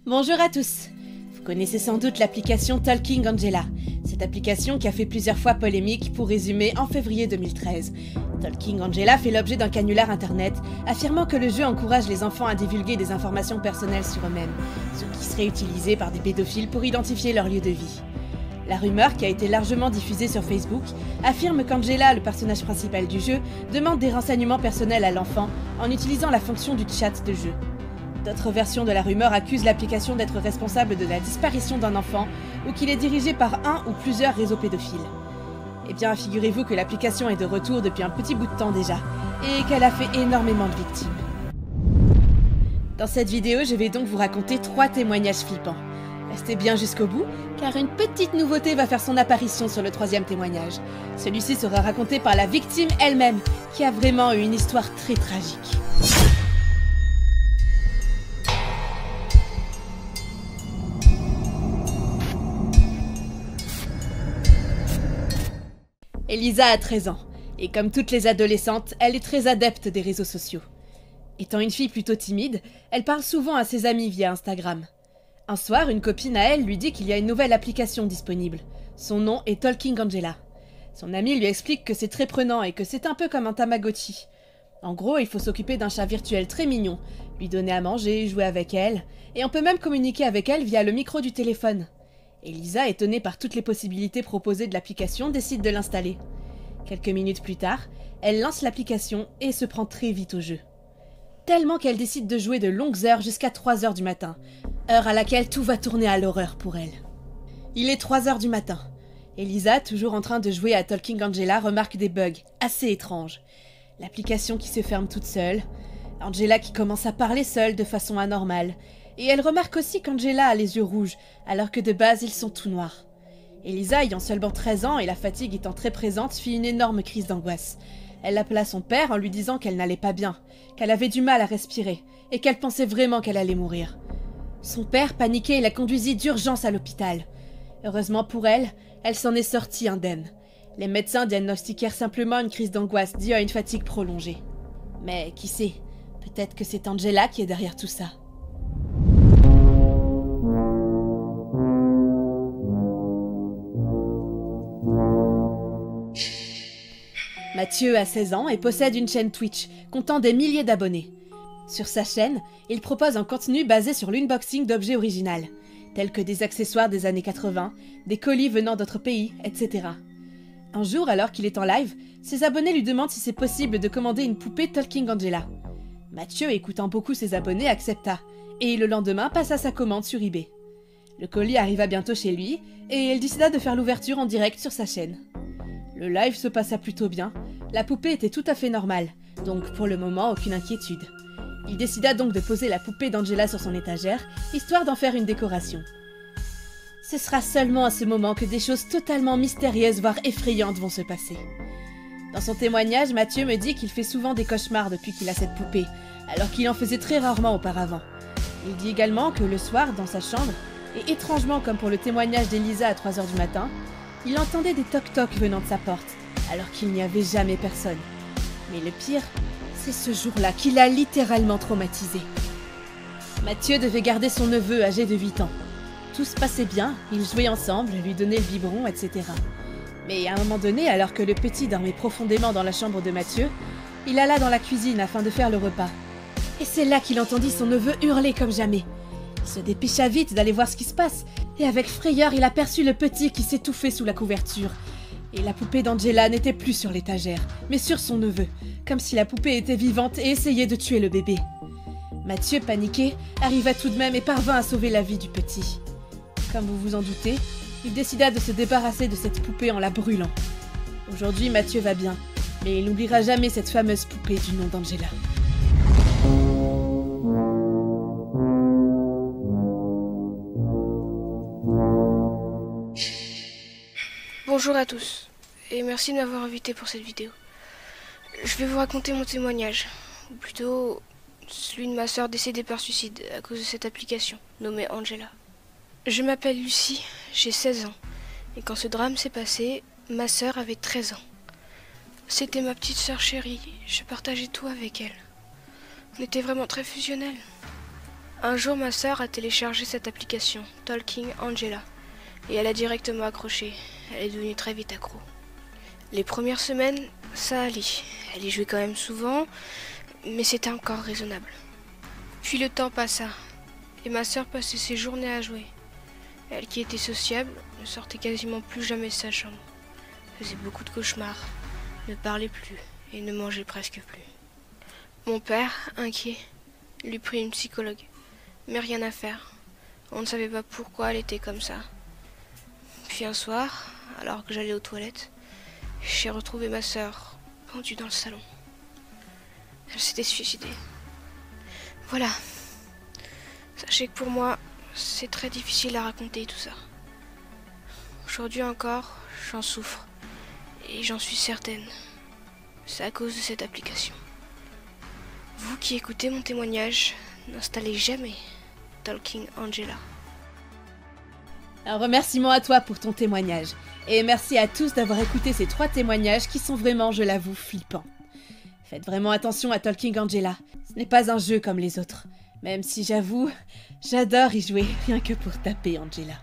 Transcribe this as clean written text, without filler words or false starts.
Bonjour à tous. Vous connaissez sans doute l'application Talking Angela. Cette application qui a fait plusieurs fois polémique, pour résumer, en février 2013. Talking Angela fait l'objet d'un canular internet, affirmant que le jeu encourage les enfants à divulguer des informations personnelles sur eux-mêmes, ce qui serait utilisé par des pédophiles pour identifier leur lieu de vie. La rumeur, qui a été largement diffusée sur Facebook, affirme qu'Angela, le personnage principal du jeu, demande des renseignements personnels à l'enfant en utilisant la fonction du chat de jeu. D'autres versions de la rumeur accusent l'application d'être responsable de la disparition d'un enfant ou qu'il est dirigé par un ou plusieurs réseaux pédophiles. Eh bien, figurez-vous que l'application est de retour depuis un petit bout de temps déjà, et qu'elle a fait énormément de victimes. Dans cette vidéo, je vais donc vous raconter 3 témoignages flippants. Restez bien jusqu'au bout, car une petite nouveauté va faire son apparition sur le 3e témoignage. Celui-ci sera raconté par la victime elle-même, qui a vraiment eu une histoire très tragique. Elisa a 13 ans, et comme toutes les adolescentes, elle est très adepte des réseaux sociaux. Étant une fille plutôt timide, elle parle souvent à ses amis via Instagram. Un soir, une copine à elle lui dit qu'il y a une nouvelle application disponible. Son nom est Talking Angela. Son amie lui explique que c'est très prenant et que c'est un peu comme un Tamagotchi. En gros, il faut s'occuper d'un chat virtuel très mignon, lui donner à manger, jouer avec elle, et on peut même communiquer avec elle via le micro du téléphone. Elisa, étonnée par toutes les possibilités proposées de l'application, décide de l'installer. Quelques minutes plus tard, elle lance l'application et se prend très vite au jeu. Tellement qu'elle décide de jouer de longues heures jusqu'à 3 heures du matin, heure à laquelle tout va tourner à l'horreur pour elle. Il est 3 heures du matin. Elisa, toujours en train de jouer à Talking Angela, remarque des bugs assez étranges. L'application qui se ferme toute seule, Angela qui commence à parler seule de façon anormale, et elle remarque aussi qu'Angela a les yeux rouges, alors que de base ils sont tout noirs. Elisa, ayant seulement 13 ans et la fatigue étant très présente, fit une énorme crise d'angoisse. Elle appela son père en lui disant qu'elle n'allait pas bien, qu'elle avait du mal à respirer, et qu'elle pensait vraiment qu'elle allait mourir. Son père, paniqué, la conduisit d'urgence à l'hôpital. Heureusement pour elle, elle s'en est sortie indemne. Les médecins diagnostiquèrent simplement une crise d'angoisse due à une fatigue prolongée. Mais qui sait, peut-être que c'est Angela qui est derrière tout ça. Mathieu a 16 ans et possède une chaîne Twitch, comptant des milliers d'abonnés. Sur sa chaîne, il propose un contenu basé sur l'unboxing d'objets originaux, tels que des accessoires des années 80, des colis venant d'autres pays, etc. Un jour, alors qu'il est en live, ses abonnés lui demandent si c'est possible de commander une poupée Talking Angela. Mathieu, écoutant beaucoup ses abonnés, accepta, et le lendemain passa sa commande sur eBay. Le colis arriva bientôt chez lui, et il décida de faire l'ouverture en direct sur sa chaîne. Le live se passa plutôt bien, la poupée était tout à fait normale, donc pour le moment aucune inquiétude. Il décida donc de poser la poupée d'Angela sur son étagère, histoire d'en faire une décoration. Ce sera seulement à ce moment que des choses totalement mystérieuses voire effrayantes vont se passer. Dans son témoignage, Mathieu me dit qu'il fait souvent des cauchemars depuis qu'il a cette poupée, alors qu'il en faisait très rarement auparavant. Il dit également que le soir, dans sa chambre, et étrangement comme pour le témoignage d'Elisa à 3 heures du matin, il entendait des toc-toc venant de sa porte, alors qu'il n'y avait jamais personne. Mais le pire, c'est ce jour-là qui l'a littéralement traumatisé. Mathieu devait garder son neveu âgé de 8 ans. Tout se passait bien, ils jouaient ensemble, lui donnaient le biberon, etc. Mais à un moment donné, alors que le petit dormait profondément dans la chambre de Mathieu, il alla dans la cuisine afin de faire le repas. Et c'est là qu'il entendit son neveu hurler comme jamais. Il se dépêcha vite d'aller voir ce qui se passe, et avec frayeur, il aperçut le petit qui s'étouffait sous la couverture. Et la poupée d'Angela n'était plus sur l'étagère, mais sur son neveu, comme si la poupée était vivante et essayait de tuer le bébé. Mathieu, paniqué, arriva tout de même et parvint à sauver la vie du petit. Comme vous vous en doutez, il décida de se débarrasser de cette poupée en la brûlant. Aujourd'hui, Mathieu va bien, mais il n'oubliera jamais cette fameuse poupée du nom d'Angela. Bonjour à tous, et merci de m'avoir invité pour cette vidéo. Je vais vous raconter mon témoignage, ou plutôt celui de ma sœur décédée par suicide à cause de cette application, nommée Angela. Je m'appelle Lucie, j'ai 16 ans, et quand ce drame s'est passé, ma sœur avait 13 ans. C'était ma petite sœur chérie, je partageais tout avec elle. On était vraiment très fusionnels. Un jour, ma sœur a téléchargé cette application, Talking Angela, et elle a directement accroché. Elle est devenue très vite accro. Les premières semaines, ça allait. Elle y jouait quand même souvent, mais c'était encore raisonnable. Puis le temps passa, et ma sœur passait ses journées à jouer. Elle, qui était sociable, ne sortait quasiment plus jamais de sa chambre, faisait beaucoup de cauchemars, ne parlait plus et ne mangeait presque plus. Mon père, inquiet, lui prit une psychologue, mais rien à faire. On ne savait pas pourquoi elle était comme ça. Puis un soir, alors que j'allais aux toilettes, j'ai retrouvé ma sœur pendue dans le salon. Elle s'était suicidée. Voilà. Sachez que pour moi, c'est très difficile à raconter tout ça. Aujourd'hui encore, j'en souffre. Et j'en suis certaine. C'est à cause de cette application. Vous qui écoutez mon témoignage, n'installez jamais Talking Angela. Un remerciement à toi pour ton témoignage. Et merci à tous d'avoir écouté ces 3 témoignages qui sont vraiment, je l'avoue, flippants. Faites vraiment attention à Talking Angela. Ce n'est pas un jeu comme les autres. Même si j'avoue, j'adore y jouer rien que pour taper Angela.